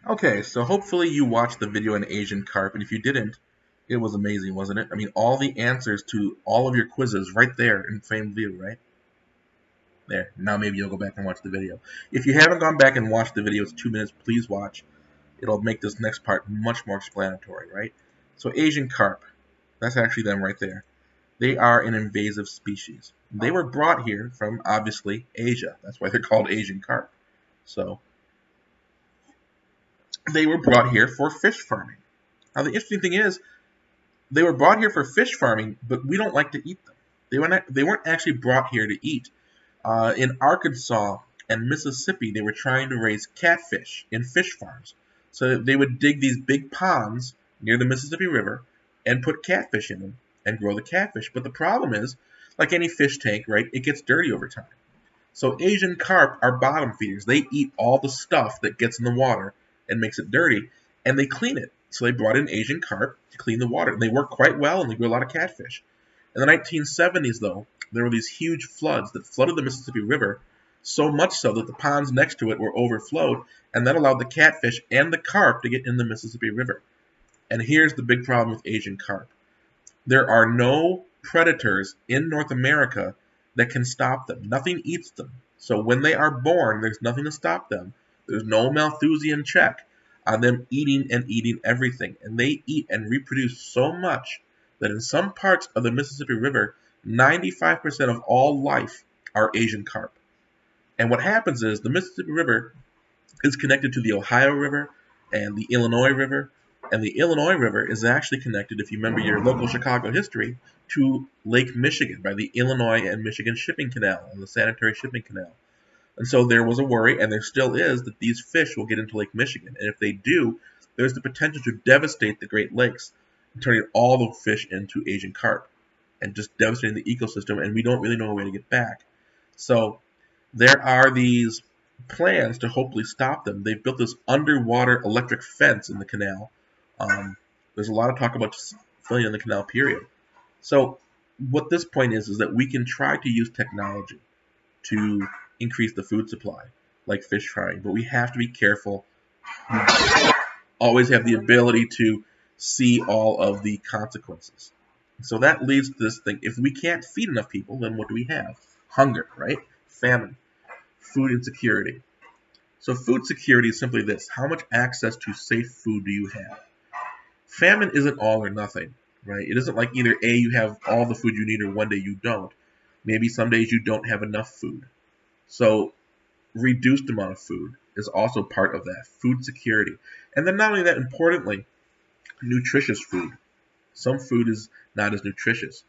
Okay, so hopefully you watched the video on Asian carp, and if you didn't, it was amazing, wasn't it? I mean, all the answers to all of your quizzes right there in plain view, right? There. Now maybe you'll go back and watch the video. If you haven't gone back and watched the video, it's 2 minutes. Please watch. It'll make this next part much more explanatory, right? So Asian carp, that's actually them right there. They are an invasive species. They were brought here from obviously Asia. That's why they're called Asian carp. So they were brought here for fish farming. Now the interesting thing is they were brought here for fish farming, but we don't like to eat them. They weren't actually brought here to eat. In Arkansas and Mississippi, they were trying to raise catfish in fish farms. So they would dig these big ponds near the Mississippi River and put catfish in them and grow the catfish. But the problem is, like any fish tank, right, it gets dirty over time. So Asian carp are bottom feeders. They eat all the stuff that gets in the water and makes it dirty, and they clean it. So they brought in Asian carp to clean the water. And they work quite well, and they grew a lot of catfish. In the 1970s, though, there were these huge floods that flooded the Mississippi River, so much so that the ponds next to it were overflowed, and that allowed the catfish and the carp to get in the Mississippi River. And here's the big problem with Asian carp. There are no predators in North America that can stop them. Nothing eats them. So when they are born, there's nothing to stop them. There's no Malthusian check on them eating and eating everything. And they eat and reproduce so much that in some parts of the Mississippi River, 95% of all life are Asian carp. And what happens is the Mississippi River is connected to the Ohio River and the Illinois River. And the Illinois River is actually connected, if you remember your local Chicago history, to Lake Michigan by the Illinois and Michigan Shipping Canal and the Sanitary Shipping Canal. And so there was a worry, and there still is, that these fish will get into Lake Michigan. And if they do, there's the potential to devastate the Great Lakes, turning all the fish into Asian carp and just devastating the ecosystem, and we don't really know a way to get back. So there are these plans to hopefully stop them. They've built this underwater electric fence in the canal. There's a lot of talk about just filling in the canal, period. So what this point is that we can try to use technology to increase the food supply, like fish frying, but we have to be careful. We always have the ability to see all of the consequences. So that leads to this thing. If we can't feed enough people, then what do we have? Hunger, right? Famine, food insecurity. So food security is simply this. How much access to safe food do you have? Famine isn't all or nothing, right? It isn't like either A, you have all the food you need, or one day you don't. Maybe some days you don't have enough food. So reduced amount of food is also part of that. Food security. And then not only that, importantly, nutritious food. Some food is not as nutritious.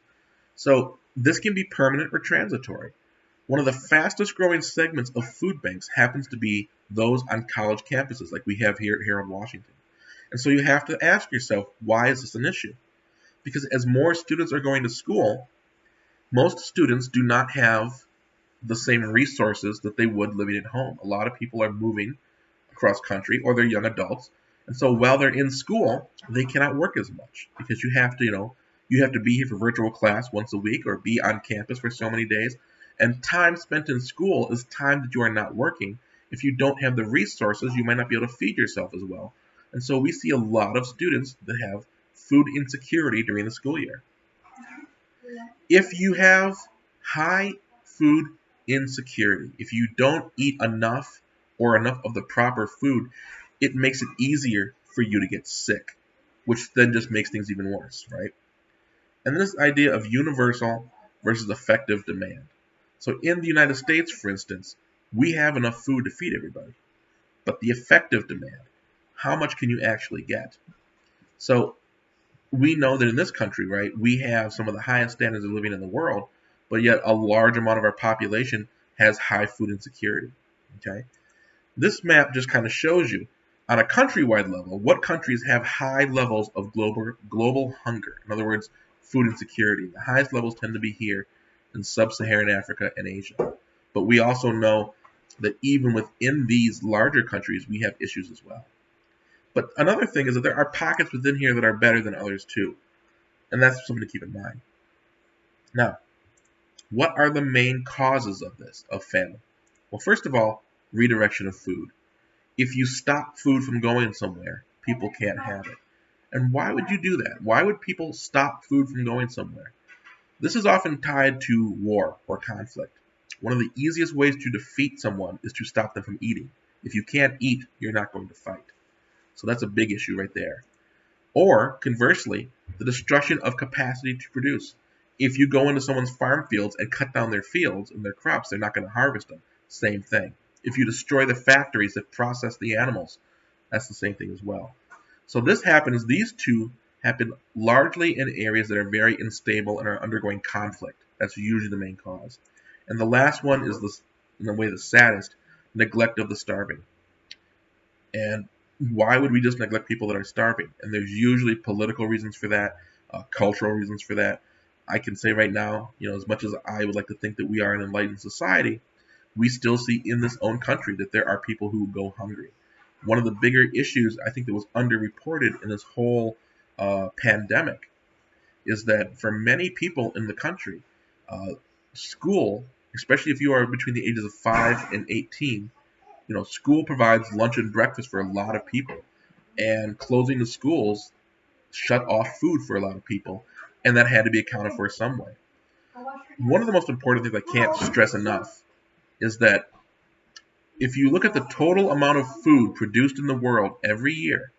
So this can be permanent or transitory. One of the fastest growing segments of food banks happens to be those on college campuses like we have here in Washington. And so you have to ask yourself, why is this an issue? Because as more students are going to school, most students do not have the same resources that they would living at home. A lot of people are moving across country, or they're young adults. And so while they're in school, they cannot work as much because you have to, you have to be here for virtual class once a week or be on campus for so many days. And time spent in school is time that you are not working. If you don't have the resources, you might not be able to feed yourself as well. And so we see a lot of students that have food insecurity during the school year. If you have high food insecurity, if you don't eat enough or enough of the proper food, it makes it easier for you to get sick, which then just makes things even worse, right? And this idea of universal versus effective demand. So in the United States, for instance, we have enough food to feed everybody. But the effective demand, how much can you actually get? So we know that in this country, right, we have some of the highest standards of living in the world, but yet a large amount of our population has high food insecurity. Okay? This map just kind of shows you, on a countrywide level, what countries have high levels of global hunger. In other words, food insecurity. The highest levels tend to be here in sub-Saharan Africa and Asia. But we also know that even within these larger countries, we have issues as well. But another thing is that there are pockets within here that are better than others too. And that's something to keep in mind. Now, what are the main causes of this, of famine? Well, first of all, redirection of food. If you stop food from going somewhere, people can't have it. And why would you do that? Why would people stop food from going somewhere? This is often tied to war or conflict. One of the easiest ways to defeat someone is to stop them from eating. If you can't eat, you're not going to fight. So that's a big issue right there. Or, conversely, the destruction of capacity to produce. If you go into someone's farm fields and cut down their fields and their crops, they're not going to harvest them. Same thing. If you destroy the factories that process the animals, that's the same thing as well. So these two happen largely in areas that are very unstable and are undergoing conflict. That's usually the main cause. And the last one is, in a way, the saddest, neglect of the starving. And why would we just neglect people that are starving? And there's usually political reasons for that, cultural reasons for that. I can say right now, as much as I would like to think that we are an enlightened society, we still see in this own country that there are people who go hungry. One of the bigger issues I think that was underreported in this whole pandemic is that for many people in the country, school, especially if you are between the ages of 5 and 18, school provides lunch and breakfast for a lot of people. And closing the schools shut off food for a lot of people, and that had to be accounted for some way. One of the most important things I can't stress enough is that if you look at the total amount of food produced in the world every year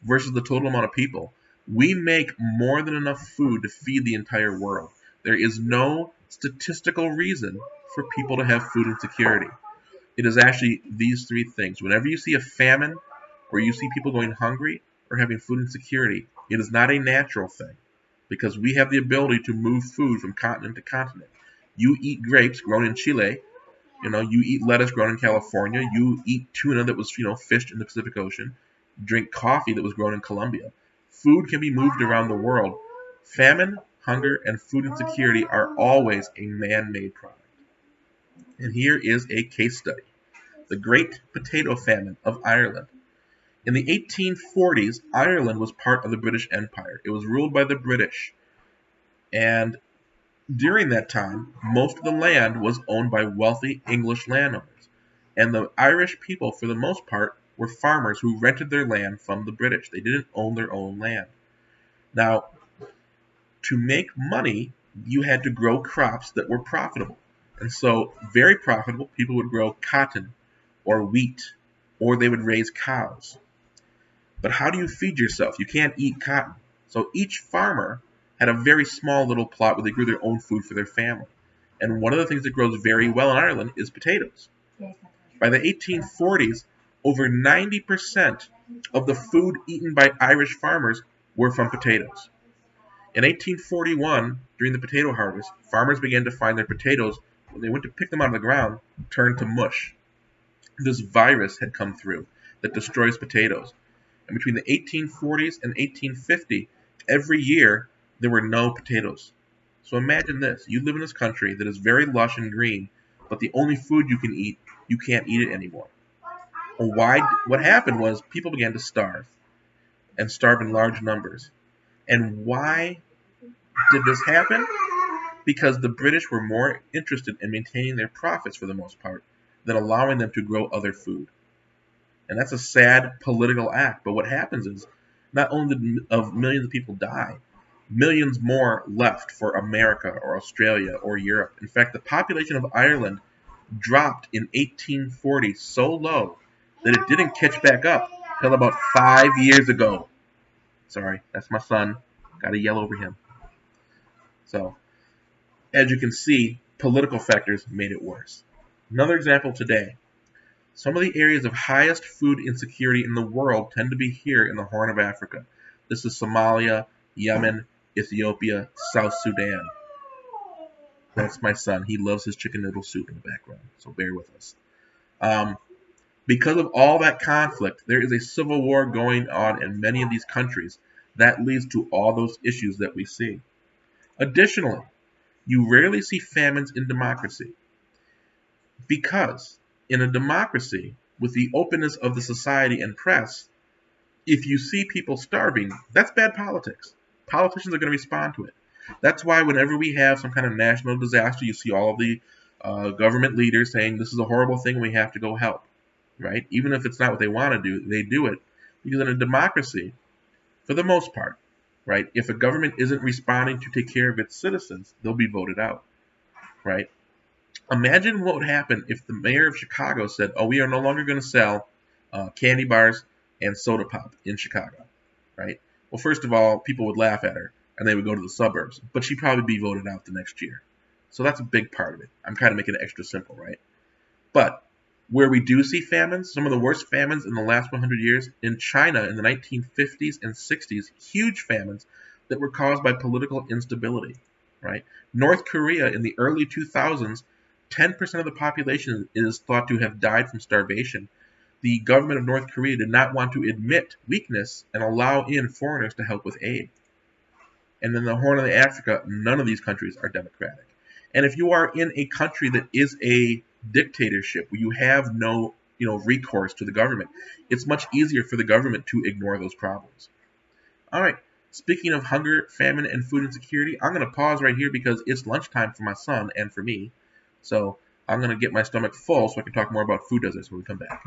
versus the total amount of people, we make more than enough food to feed the entire world. There is no statistical reason for people to have food insecurity. It is actually these three things. Whenever you see a famine, or you see people going hungry, or having food insecurity, it is not a natural thing, because we have the ability to move food from continent to continent. You eat grapes grown in Chile, you eat lettuce grown in California, you eat tuna that was, fished in the Pacific Ocean, drink coffee that was grown in Colombia. Food can be moved around the world. Famine, hunger, and food insecurity are always a man-made product. And here is a case study. The Great Potato Famine of Ireland. In the 1840s, Ireland was part of the British Empire. It was ruled by the British. And during that time, most of the land was owned by wealthy English landowners. And the Irish people, for the most part, were farmers who rented their land from the British. They didn't own their own land. Now, to make money, you had to grow crops that were profitable. And so, very profitable, people would grow cotton or wheat, or they would raise cows. But how do you feed yourself? You can't eat cotton. So each farmer had a very small little plot where they grew their own food for their family. And one of the things that grows very well in Ireland is potatoes. By the 1840s, over 90% of the food eaten by Irish farmers were from potatoes. In 1841, during the potato harvest, farmers began to find their potatoes, when they went to pick them out of the ground, turned to mush. This virus had come through that destroys potatoes. And between the 1840s and 1850, every year there were no potatoes. So imagine this. You live in this country that is very lush and green, but the only food you can eat, you can't eat it anymore. What happened was people began to starve, and starve in large numbers. And why did this happen? Because the British were more interested in maintaining their profits for the most part than allowing them to grow other food. And that's a sad political act. But what happens is, not only did millions of people die, millions more left for America or Australia or Europe. In fact, the population of Ireland dropped in 1840 so low that it didn't catch back up until about 5 years ago. Sorry, that's my son. Got to yell over him. So, as you can see, political factors made it worse. Another example today. Some of the areas of highest food insecurity in the world tend to be here in the Horn of Africa. This is Somalia, Yemen, Ethiopia, South Sudan. That's my son. He loves his chicken noodle soup in the background, so bear with us. Because of all that conflict, there is a civil war going on in many of these countries. That leads to all those issues that we see. Additionally, you rarely see famines in democracy. Because in a democracy, with the openness of the society and press, if you see people starving, that's bad politics. Politicians are going to respond to it. That's why whenever we have some kind of national disaster, you see all of the government leaders saying this is a horrible thing, we have to go help. right? Even if it's not what they want to do, they do it because in a democracy, for the most part, right, if a government isn't responding to take care of its citizens, they'll be voted out, right? Imagine what would happen if the mayor of Chicago said, "Oh, we are no longer going to sell candy bars and soda pop in Chicago," right? Well, first of all, people would laugh at her and they would go to the suburbs, but she'd probably be voted out the next year. So that's a big part of it. I'm kind of making it extra simple, right? But where we do see famines, some of the worst famines in the last 100 years, in China in the 1950s and 60s, huge famines that were caused by political instability, right? North Korea in the early 2000s, 10% of the population is thought to have died from starvation. The government of North Korea did not want to admit weakness and allow in foreigners to help with aid. And then the Horn of Africa, none of these countries are democratic. And if you are in a country that is a dictatorship, where you have no recourse to the government, it's much easier for the government to ignore those problems. All right. Speaking of hunger, famine, and food insecurity, I'm going to pause right here because it's lunchtime for my son and for me. So I'm going to get my stomach full so I can talk more about food deserts when we come back.